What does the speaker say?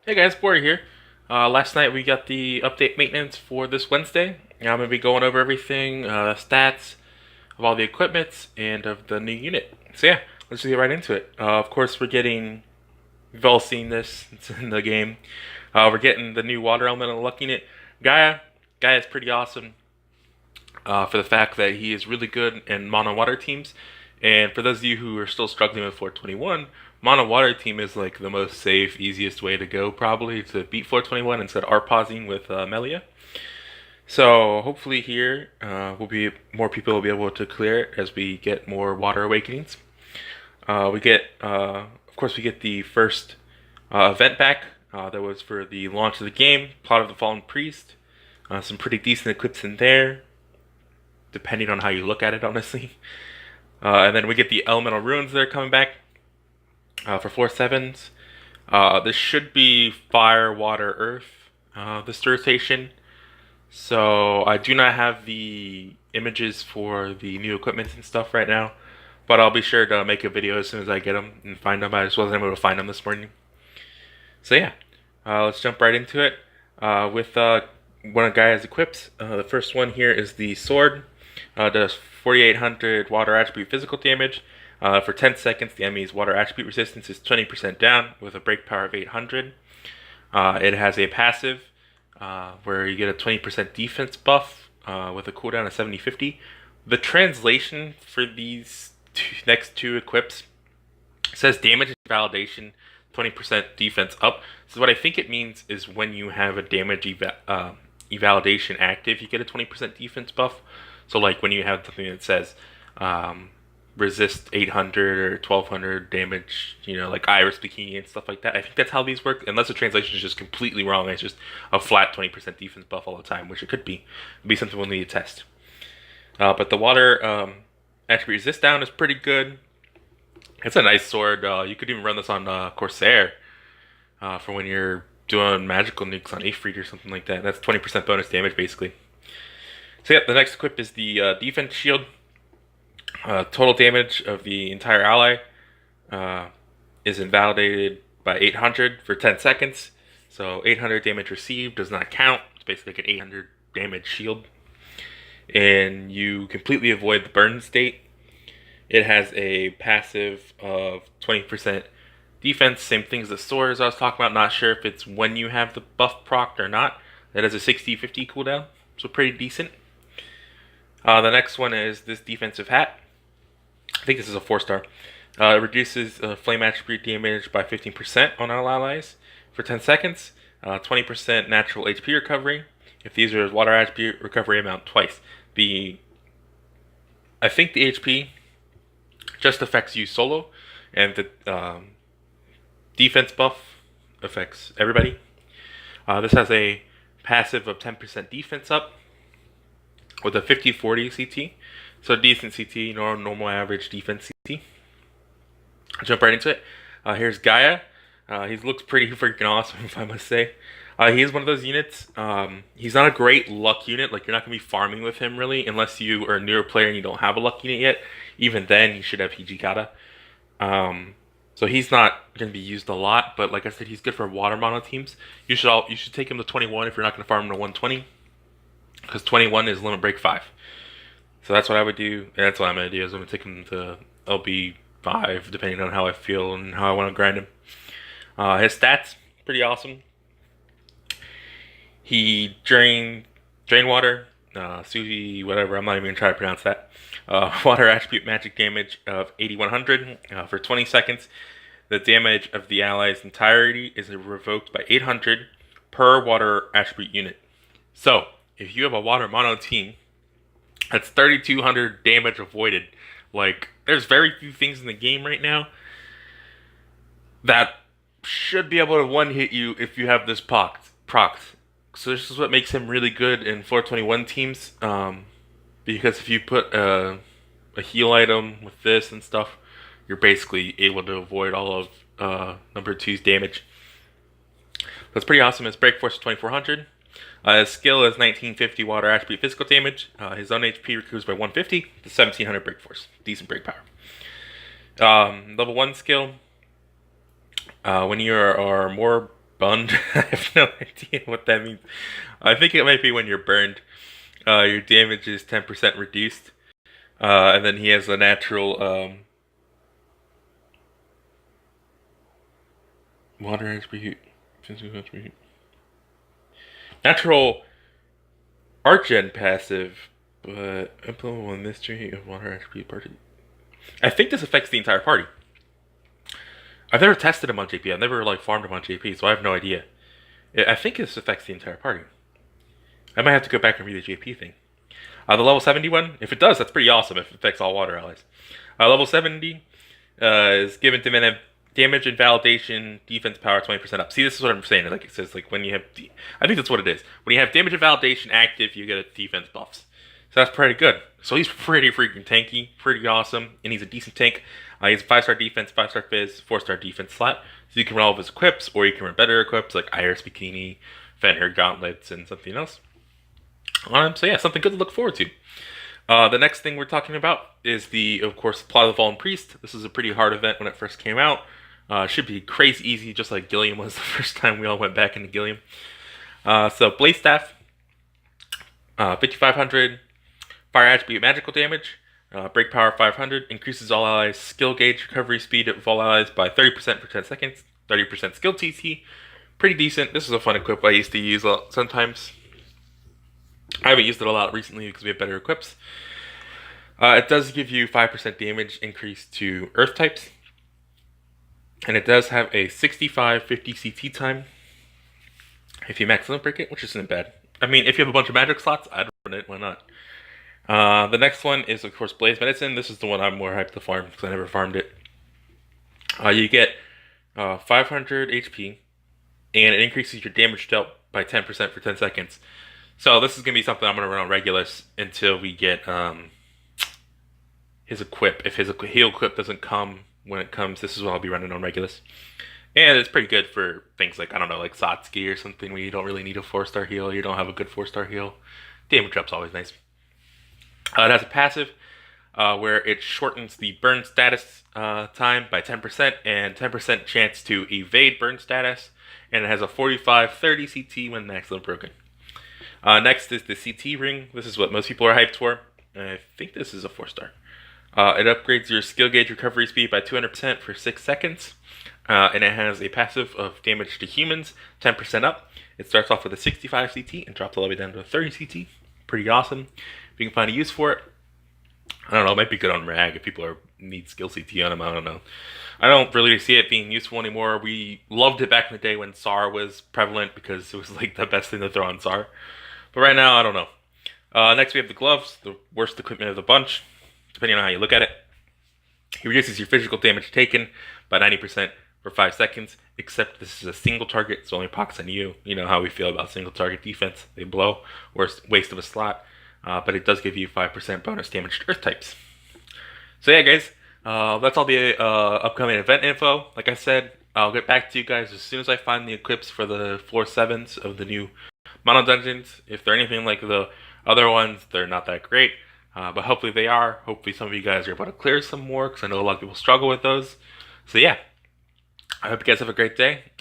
Hey guys, Bori here. Last night we got the update maintenance for this Wednesday. I'm going to be going over everything, stats of all the equipments and of the new unit. So yeah, let's just get right into it. Of course, we've all seen this, it's in the game. We're getting the new water elemental luck unit, Gaia. Gaia is pretty awesome for the fact that he is really good in mono water teams. And for those of you who are still struggling with 421, mono water team is like the most safe, easiest way to go probably to beat 421 instead of pausing with Melia. So hopefully here will be more people will be able to clear it as we get more water awakenings. Of course, we get the first event back. That was for the launch of the game, Plot of the Fallen Priest. Some pretty decent equips in there, depending on how you look at it, honestly. And then we get the elemental runes that are coming back for 4/7s. This should be fire, water, earth. This rotation. So I do not have the images for the new equipment and stuff right now, but I'll be sure to make a video as soon as I get them and find them. I just wasn't able to find them this morning. So yeah, let's jump right into it with one of Gaia's equips. The first one here is the sword. Does 4800 water attribute physical damage. For 10 seconds, the enemy's water attribute resistance is 20% down with a break power of 800. It has a passive where you get a 20% defense buff with a cooldown of 70-50. The translation for these next two equips says damage and validation 20% defense up. So what I think it means is when you have a damage evalidation active, you get a 20% defense buff. So like when you have something that says resist 800 or 1200 damage, like Iris Bikini and stuff like that. I think that's how these work, unless the translation is just completely wrong. It's just a flat 20% defense buff all the time, which it could be. It'd be something we'll need to test. But the water attribute resist down is pretty good. It's a nice sword. You could even run this on Corsair for when you're doing magical nukes on Ifrit or something like that. That's 20% bonus damage, basically. So yeah, the next equip is the defense shield. Total damage of the entire ally is invalidated by 800 for 10 seconds. So 800 damage received does not count. It's basically like an 800 damage shield. And you completely avoid the burn state. It has a passive of 20% defense. Same thing as the sword as I was talking about. Not sure if it's when you have the buff procced or not. That has a 60-50 cooldown. So pretty decent. The next one is this defensive hat. I think this is a 4-star. It reduces flame attribute damage by 15% on all allies for 10 seconds. 20% natural HP recovery. If these are water attribute, recovery amount twice. I think the HP just affects you solo, and the defense buff affects everybody. This has a passive of 10% defense up with a 50-40 CT. So decent CT, normal average defense CT. I'll jump right into it. Here's Gaia. He looks pretty freaking awesome, if I must say. He is one of those units. He's not a great luck unit. Like, you're not going to be farming with him, really, unless you are a newer player and you don't have a luck unit yet. Even then, you should have PG Kata. So he's not going to be used a lot, but like I said, he's good for water mono teams. You should take him to 21 if you're not going to farm him to 120, because 21 is limit break 5. So that's what I would do, and that's what I'm going to do, is I'm going to take him to LB 5, depending on how I feel and how I want to grind him. His stats, pretty awesome. He drain water, Suji, whatever, I'm not even going to try to pronounce that. Water attribute magic damage of 8100 for 20 seconds. The damage of the ally's entirety is revoked by 800 per water attribute unit. So, if you have a water mono team, that's 3,200 damage avoided. Like, there's very few things in the game right now that should be able to one-hit you if you have this procced. So this is what makes him really good in 421 teams. Because if you put a heal item with this and stuff, you're basically able to avoid all of number 2's damage. That's pretty awesome. His break force is 2400. His skill is 1950 water attribute physical damage. His own HP recovers by 150 to 1700 break force. Decent break power. Level 1 skill. When you are more burned. I have no idea what that means. I think it might be when you're burned. Your damage is 10% reduced. And then he has a natural water attribute. Natural Archen passive, but implement one mystery of water attribute party. I think this affects the entire party. I've never tested him on JP. I've never like farmed him on JP, so I have no idea. I think this affects the entire party. I might have to go back and read the JP thing. The level 70 one, if it does, that's pretty awesome if it affects all water allies. Level 70 is given to damage and validation, defense power 20% up. See, this is what I'm saying. Like it says, like when you have, I think that's what it is. When you have damage and validation active, you get a defense buffs. So that's pretty good. So he's pretty freaking tanky, pretty awesome, and he's a decent tank. He has a 5-star defense, 5-star fizz, 4-star defense slot. So you can run all of his equips, or you can run better equips like Iris Bikini, Fenrir Gauntlets, and something else. So yeah, something good to look forward to. The next thing we're talking about is of course, Plot of the Fallen Priest. This is a pretty hard event when it first came out. Should be crazy easy, just like Gilliam was the first time we all went back into Gilliam. So Blaze Staff, 5500, Fire Attribute Magical Damage, Break Power 500, increases all allies' skill gauge recovery speed of all allies by 30% for 10 seconds, 30% skill TT. Pretty decent. This is a fun equip I used to use sometimes. I haven't used it a lot recently because we have better equips. It does give you 5% damage increase to Earth types. And it does have a 65-50 CT time if you max limit break it, which isn't bad. I mean, if you have a bunch of magic slots, I'd run it. Why not? The next one is, of course, Blaze Medicine. This is the one I'm more hyped to farm because I never farmed it. You get 500 HP, and it increases your damage dealt by 10% for 10 seconds. So this is going to be something I'm going to run on Regulus until we get his equip. If his heal equip doesn't come when it comes, this is what I'll be running on Regulus. And it's pretty good for things like, I don't know, like Satsuki or something where you don't really need a 4-star heal. You don't have a good 4-star heal. Damage up's always nice. It has a passive where it shortens the burn status time by 10% and 10% chance to evade burn status. And it has a 45-30 CT when max limit broken. Next is the CT ring. This is what most people are hyped for. I think this is a 4-star. It upgrades your skill gauge recovery speed by 200% for 6 seconds. And it has a passive of damage to humans, 10% up. It starts off with a 65 CT and drops all the way down to a 30 CT. Pretty awesome. If you can find a use for it, I don't know, it might be good on Rag if people need skill CT on them, I don't know. I don't really see it being useful anymore. We loved it back in the day when SAR was prevalent because it was like the best thing to throw on SAR. But right now, I don't know. Next we have the gloves, the worst equipment of the bunch, depending on how you look at it. He reduces your physical damage taken by 90% for 5 seconds, except this is a single target, so only pox on you. You know how we feel about single target defense. They blow, worst waste of a slot. But it does give you 5% bonus damage to Earth types. So yeah, guys, that's all the upcoming event info. Like I said, I'll get back to you guys as soon as I find the equips for the floor 7s of the new mono dungeons. If they're anything like the other ones, they're not that great. But hopefully they are. Hopefully some of you guys are able to clear some more, because I know a lot of people struggle with those. So yeah, I hope you guys have a great day.